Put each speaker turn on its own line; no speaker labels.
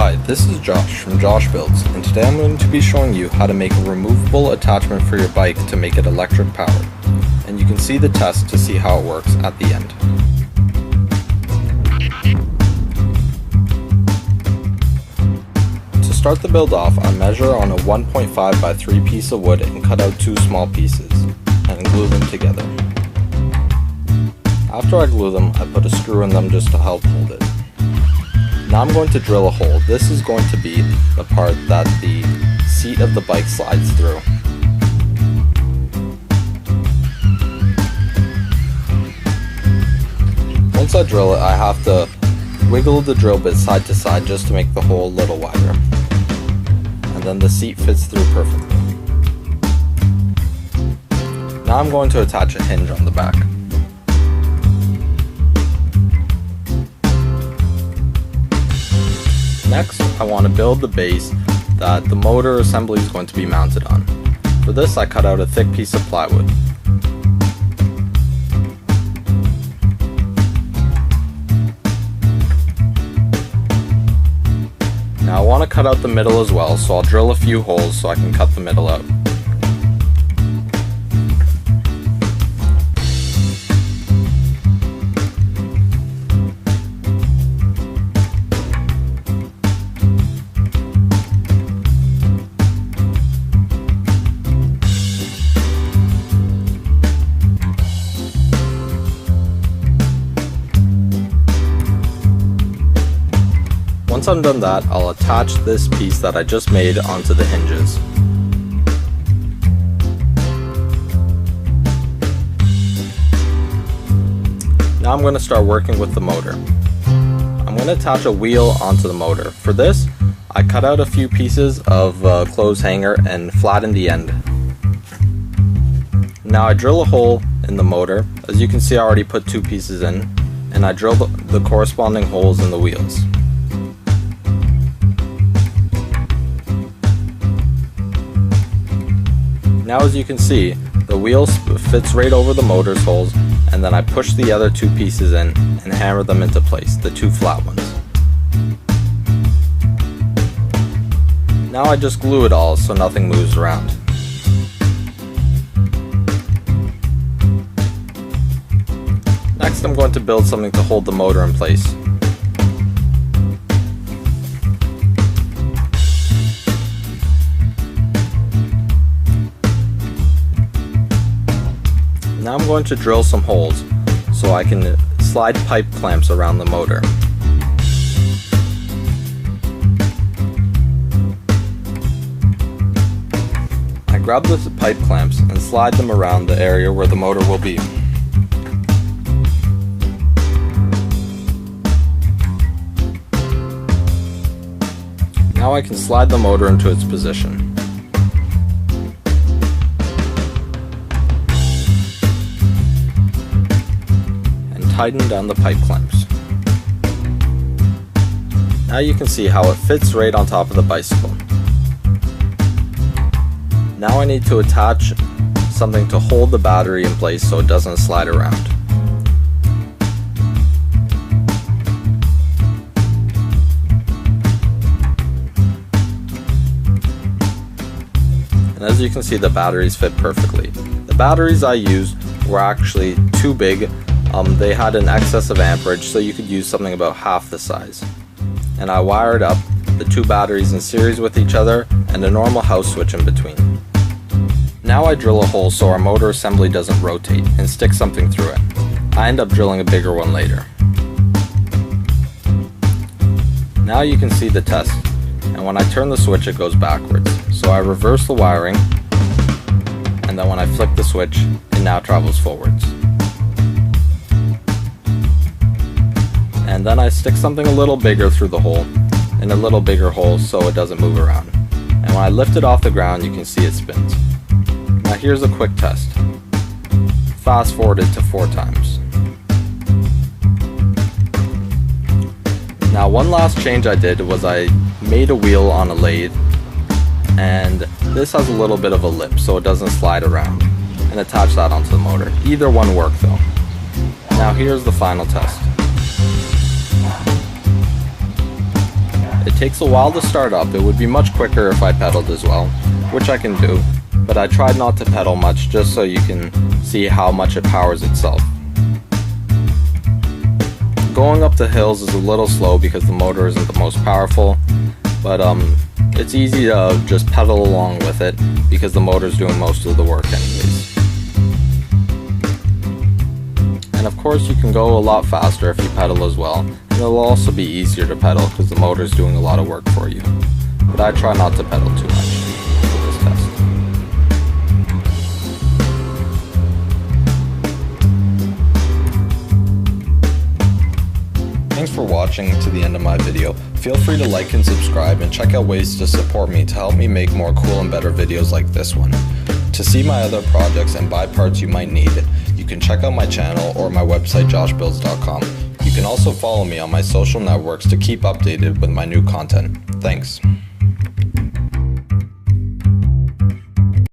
Hi, this is Josh from Josh Builds, and today I'm going to be showing you how to make a removable attachment for your bike to make it electric powered. And you can see the test to see how it works at the end. To start the build off, I measure on a 1.5 by 3 piece of wood and cut out 2 small pieces, and glue them together. After I glue them, I put a screw in them just to help hold it. Now I'm going to drill a hole. This is going to be the part that the seat of the bike slides through. Once I drill it, I have to wiggle the drill bit side to side just to make the hole a little wider. And then the seat fits through perfectly. Now I'm going to attach a hinge on the back. Next, I want to build the base that the motor assembly is going to be mounted on. For this, I cut out a thick piece of plywood. Now I want to cut out the middle as well, so I'll drill a few holes so I can cut the middle out. Once I'm done that, I'll attach this piece that I just made onto the hinges. Now I'm going to start working with the motor. I'm going to attach a wheel onto the motor. For this, I cut out a few pieces of clothes hanger and flattened the end. Now I drill a hole in the motor. As you can see, I already put 2 pieces in, and I drill the corresponding holes in the wheels. Now as you can see, the wheel fits right over the motor's holes, and then I push the other 2 pieces in and hammer them into place, the 2 flat ones. Now I just glue it all so nothing moves around. Next I'm going to build something to hold the motor in place. Now I'm going to drill some holes so I can slide pipe clamps around the motor. I grab the pipe clamps and slide them around the area where the motor will be. Now I can slide the motor into its position. Tighten down the pipe clamps. Now you can see how it fits right on top of the bicycle. Now I need to attach something to hold the battery in place so it doesn't slide around. And as you can see, the batteries fit perfectly. The batteries I used were actually too big. They had an excess of amperage, so you could use something about half the size. And I wired up the 2 batteries in series with each other and a normal house switch in between. Now I drill a hole so our motor assembly doesn't rotate and stick something through it. I end up drilling a bigger one later. Now you can see the test, and when I turn the switch it goes backwards. So I reverse the wiring, and then when I flick the switch it now travels forwards. And then I stick something a little bigger through the hole, in a little bigger hole so it doesn't move around. And when I lift it off the ground you can see it spins. Now here's a quick test. Fast forward it to 4 times. Now one last change I did was I made a wheel on a lathe, and this has a little bit of a lip so it doesn't slide around, and attach that onto the motor. Either one worked though. Now here's the final test. It takes a while to start up. It would be much quicker if I pedaled as well, which I can do, but I tried not to pedal much just so you can see how much it powers itself. Going up the hills is a little slow because the motor isn't the most powerful, but it's easy to just pedal along with it because the motor's doing most of the work anyways. And of course you can go a lot faster if you pedal as well, and it'll also be easier to pedal because the motor's doing a lot of work for you. But I try not to pedal too much for this test. Thanks for watching to the end of my video. Feel free to like and subscribe and check out ways to support me to help me make more cool and better videos like this one. To see my other projects and buy parts you might need, you can check out my channel or my website joshbuilds.com. You can also follow me on my social networks to keep updated with my new content. Thanks.